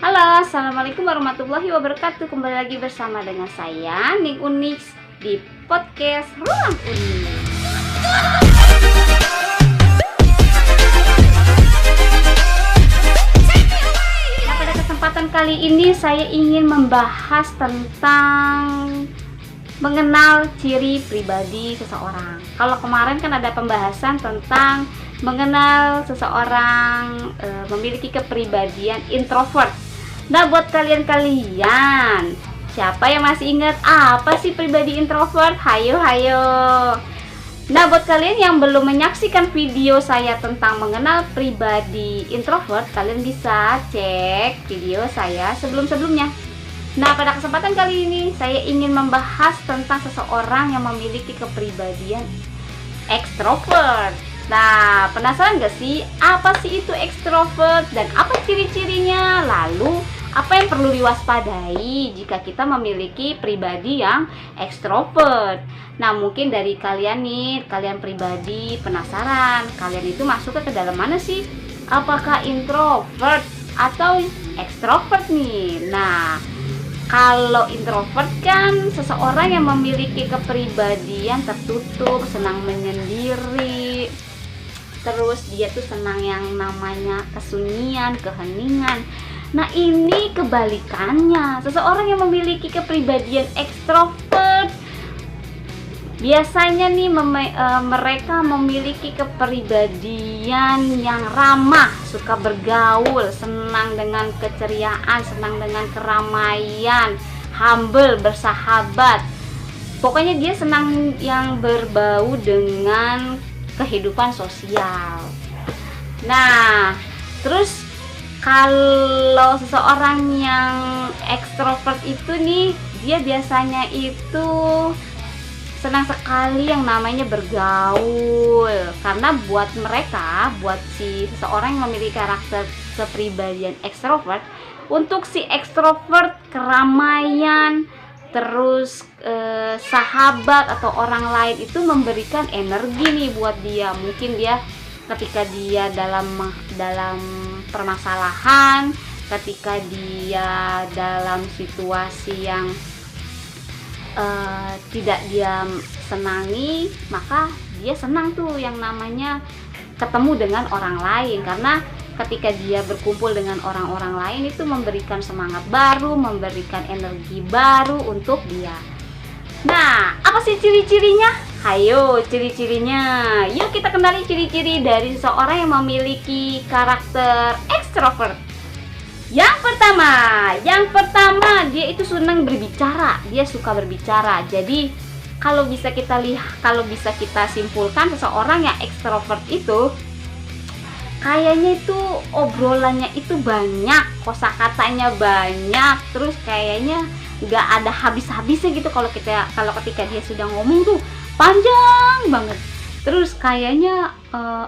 Halo, assalamualaikum warahmatullahi wabarakatuh. Kembali lagi bersama dengan saya Ning Unix di podcast Ruang Unik. Nah, pada kesempatan kali ini saya ingin membahas tentang mengenal ciri pribadi seseorang. Kalau kemarin kan ada pembahasan tentang mengenal seseorang memiliki kepribadian introvert. Nah, buat kalian-kalian, siapa yang masih ingat apa sih pribadi introvert? Hayo. Nah, buat kalian yang belum menyaksikan video saya tentang mengenal pribadi introvert, kalian bisa cek video saya sebelum-sebelumnya. Nah, pada kesempatan kali ini saya ingin membahas tentang seseorang yang memiliki kepribadian ekstrovert. Nah, penasaran gak sih apa sih itu ekstrovert dan apa ciri-cirinya? Lalu, apa yang perlu diwaspadai jika kita memiliki pribadi yang ekstrovert? Nah, mungkin dari kalian nih, kalian pribadi penasaran, kalian itu masuk ke dalam mana sih? Apakah introvert atau ekstrovert nih? Nah, kalau introvert kan seseorang yang memiliki kepribadian tertutup, senang menyendiri. Terus dia tuh senang yang namanya kesunyian, keheningan. Nah, ini kebalikannya. Seseorang yang memiliki kepribadian ekstrovert biasanya nih mereka memiliki kepribadian yang ramah, suka bergaul, senang dengan keceriaan, senang dengan keramaian, humble, bersahabat. Pokoknya dia senang yang berbau dengan kehidupan sosial. Nah, terus kalau seseorang yang ekstrovert itu nih, dia biasanya itu senang sekali yang namanya bergaul, karena buat si seseorang yang memiliki karakter kepribadian ekstrovert, untuk si ekstrovert keramaian terus sahabat atau orang lain itu memberikan energi nih buat dia. Mungkin dia ketika dia dalam permasalahan, ketika dia dalam situasi yang tidak dia senangi, maka dia senang tuh yang namanya ketemu dengan orang lain, karena ketika dia berkumpul dengan orang-orang lain itu memberikan semangat baru, memberikan energi baru untuk dia. Nah, apa sih ciri-cirinya? Hayo, ciri-cirinya. Yuk kita kenali ciri-ciri dari seseorang yang memiliki karakter ekstrovert. Yang pertama dia itu senang berbicara, dia suka berbicara. Jadi kalau bisa kita simpulkan seseorang yang ekstrovert itu kayaknya itu obrolannya itu banyak, kosakatanya banyak, terus kayaknya nggak ada habis-habisnya gitu. Kalau ketika dia sudah ngomong tuh panjang banget, terus kayaknya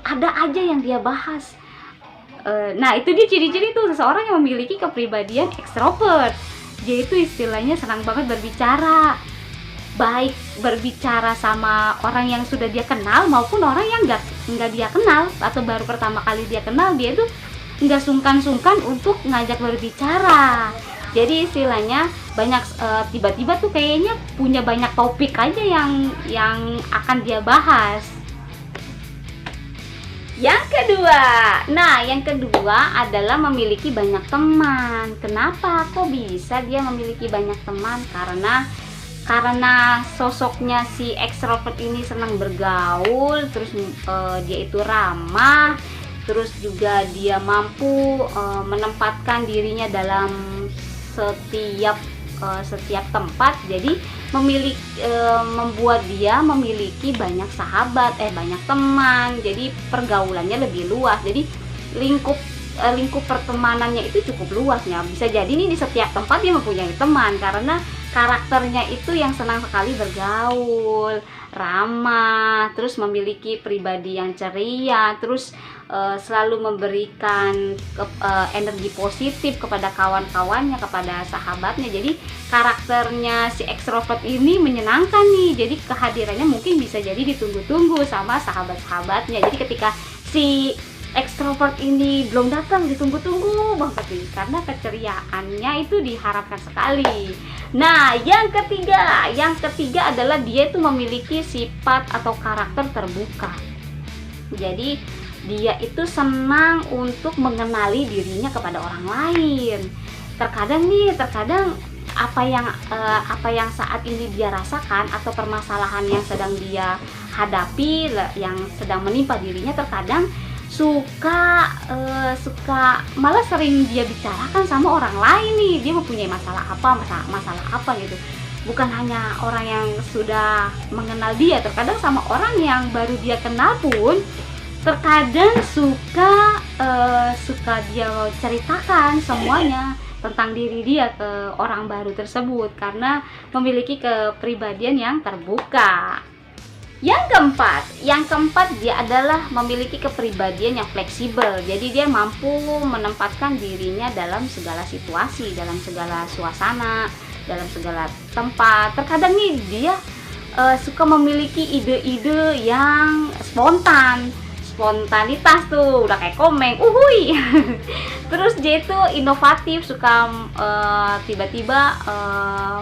ada aja yang dia bahas. Nah, itu dia ciri-ciri tuh seseorang yang memiliki kepribadian ekstrovert. Dia itu istilahnya senang banget berbicara, baik berbicara sama orang yang sudah dia kenal maupun orang yang nggak dia kenal atau baru pertama kali dia kenal. Dia tuh nggak sungkan-sungkan untuk ngajak berbicara. Jadi istilahnya banyak tiba-tiba tuh kayaknya punya banyak topik aja yang akan dia bahas. Yang kedua adalah memiliki banyak teman. Kenapa kok bisa dia memiliki banyak teman? Karena sosoknya si ekstrovert ini senang bergaul, terus dia itu ramah, terus juga dia mampu menempatkan dirinya dalam setiap tempat. Jadi membuat dia memiliki banyak banyak teman. Jadi pergaulannya lebih luas. Jadi lingkup pertemanannya itu cukup luasnya. Bisa jadi nih di setiap tempat dia mempunyai teman karena karakternya itu yang senang sekali bergaul, ramah, terus memiliki pribadi yang ceria, terus selalu memberikan energi positif kepada kawan-kawannya, kepada sahabatnya. Jadi karakternya si ekstrovert ini menyenangkan nih. Jadi kehadirannya mungkin bisa jadi ditunggu-tunggu sama sahabat-sahabatnya. Jadi ketika si ekstrovert ini belum datang, ditunggu-tunggu banget nih, karena keceriaannya itu diharapkan sekali. Nah, yang ketiga adalah dia itu memiliki sifat atau karakter terbuka. Jadi dia itu senang untuk mengenali dirinya kepada orang lain. Terkadang apa yang saat ini dia rasakan atau permasalahan yang sedang dia hadapi, yang sedang menimpa dirinya, terkadang suka malah sering dia bicarakan sama orang lain nih, dia mempunyai masalah apa gitu, bukan hanya orang yang sudah mengenal dia, terkadang sama orang yang baru dia kenal pun terkadang suka dia ceritakan semuanya tentang diri dia ke orang baru tersebut, karena memiliki kepribadian yang terbuka. Yang keempat dia adalah memiliki kepribadian yang fleksibel. Jadi dia mampu menempatkan dirinya dalam segala situasi, dalam segala suasana, dalam segala tempat. Terkadang nih dia suka memiliki ide-ide yang spontanitas tuh, udah kayak Komeng, uhui. Terus dia itu inovatif, suka tiba-tiba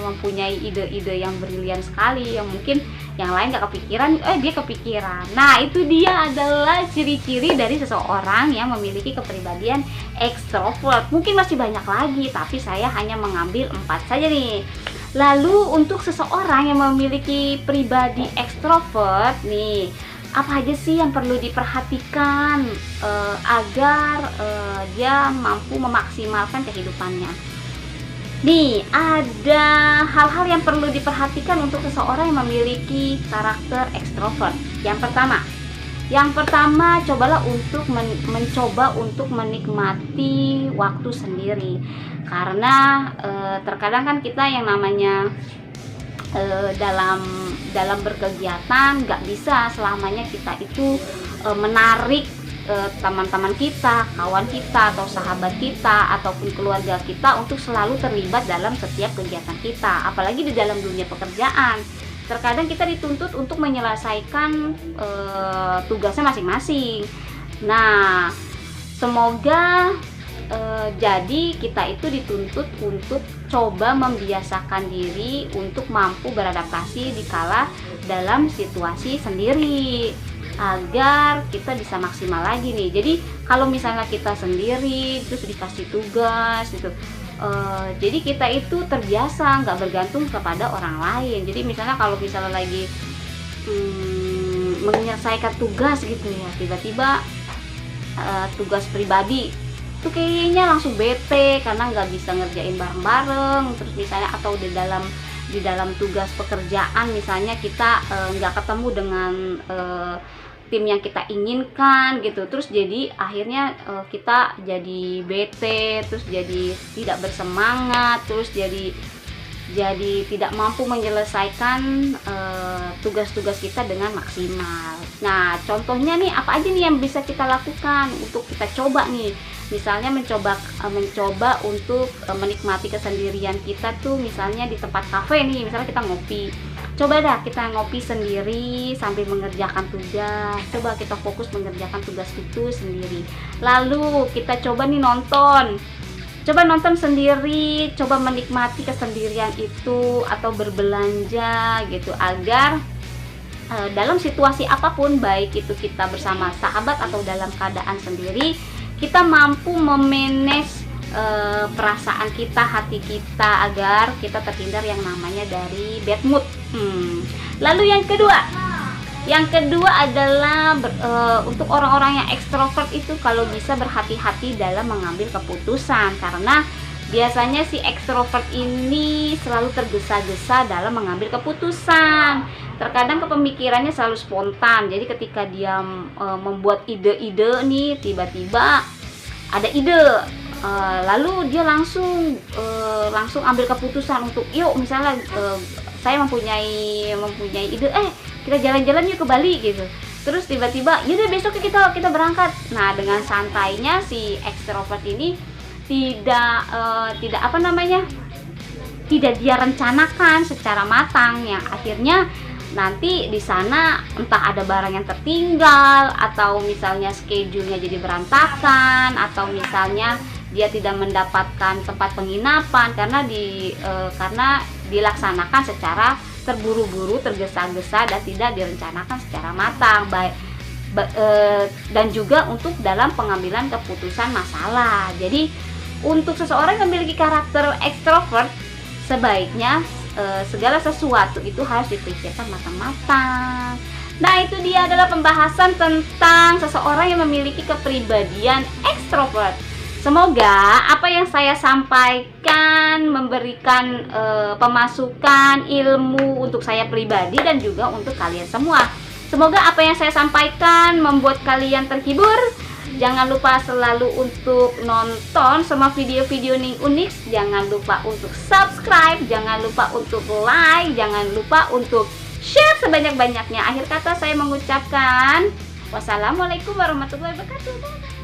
mempunyai ide-ide yang brilian sekali, yang mungkin yang lain gak kepikiran, dia kepikiran. Nah, itu dia adalah ciri-ciri dari seseorang yang memiliki kepribadian ekstrovert. Mungkin masih banyak lagi, tapi saya hanya mengambil 4 saja nih. Lalu untuk seseorang yang memiliki pribadi ekstrovert nih, apa aja sih yang perlu diperhatikan agar dia mampu memaksimalkan kehidupannya? Nih, ada hal-hal yang perlu diperhatikan untuk seseorang yang memiliki karakter ekstrovert. Yang pertama, cobalah mencoba untuk menikmati waktu sendiri. Karena terkadang kan kita yang namanya dalam berkegiatan nggak bisa selamanya kita itu menarik teman-teman kita, kawan kita, atau sahabat kita, ataupun keluarga kita untuk selalu terlibat dalam setiap kegiatan kita. Apalagi di dalam dunia pekerjaan, terkadang kita dituntut untuk menyelesaikan tugasnya masing-masing. Nah, semoga jadi kita itu dituntut untuk coba membiasakan diri untuk mampu beradaptasi dikala dalam situasi sendiri, agar kita bisa maksimal lagi nih. Jadi kalau misalnya kita sendiri terus dikasih tugas gitu, jadi kita itu terbiasa nggak bergantung kepada orang lain. Jadi misalnya kalau misalnya lagi menyelesaikan tugas gitu ya, tiba-tiba tugas pribadi tuh kayaknya langsung bete karena nggak bisa ngerjain bareng-bareng. Terus misalnya atau di dalam tugas pekerjaan misalnya kita nggak ketemu dengan tim yang kita inginkan gitu, terus jadi akhirnya kita jadi bete, terus jadi tidak bersemangat, terus jadi tidak mampu menyelesaikan tugas-tugas kita dengan maksimal. Nah, contohnya nih apa aja nih yang bisa kita lakukan untuk kita coba nih. Misalnya mencoba untuk menikmati kesendirian kita tuh, misalnya di tempat kafe nih, misalnya kita ngopi. Coba dah kita ngopi sendiri sambil mengerjakan tugas. Coba kita fokus mengerjakan tugas itu sendiri. Lalu kita coba nih nonton sendiri, coba menikmati kesendirian itu, atau berbelanja gitu, agar dalam situasi apapun, baik itu kita bersama sahabat atau dalam keadaan sendiri, kita mampu memanage perasaan kita, hati kita, agar kita terhindar yang namanya dari bad mood. Lalu yang kedua adalah untuk orang-orang yang ekstrovert itu kalau bisa berhati-hati dalam mengambil keputusan, karena biasanya si ekstrovert ini selalu tergesa-gesa dalam mengambil keputusan. Terkadang kepemikirannya selalu spontan. Jadi ketika dia membuat ide-ide nih, tiba-tiba ada ide, lalu dia langsung ambil keputusan untuk yuk, misalnya saya mempunyai ide, kita jalan-jalan yuk ke Bali gitu. Terus tiba-tiba yaudah besok kita berangkat. Nah, dengan santainya si ekstrovert ini tidak tidak dia rencanakan secara matang, yang akhirnya nanti di sana entah ada barang yang tertinggal, atau misalnya schedule-nya jadi berantakan, atau misalnya dia tidak mendapatkan tempat penginapan karena dilaksanakan secara terburu-buru, tergesa-gesa, dan tidak direncanakan secara matang, dan juga untuk dalam pengambilan keputusan masalah. Jadi untuk seseorang yang memiliki karakter ekstrovert, sebaiknya segala sesuatu itu harus dipikirkan matang-matang. Nah, itu dia adalah pembahasan tentang seseorang yang memiliki kepribadian ekstrovert. Semoga apa yang saya sampaikan memberikan pemasukan ilmu untuk saya pribadi dan juga untuk kalian semua. Semoga apa yang saya sampaikan membuat kalian terhibur. Jangan lupa selalu untuk nonton semua video-video Ning Unix. Jangan lupa untuk subscribe, jangan lupa untuk like, jangan lupa untuk share sebanyak-banyaknya. Akhir kata saya mengucapkan wassalamualaikum warahmatullahi wabarakatuh.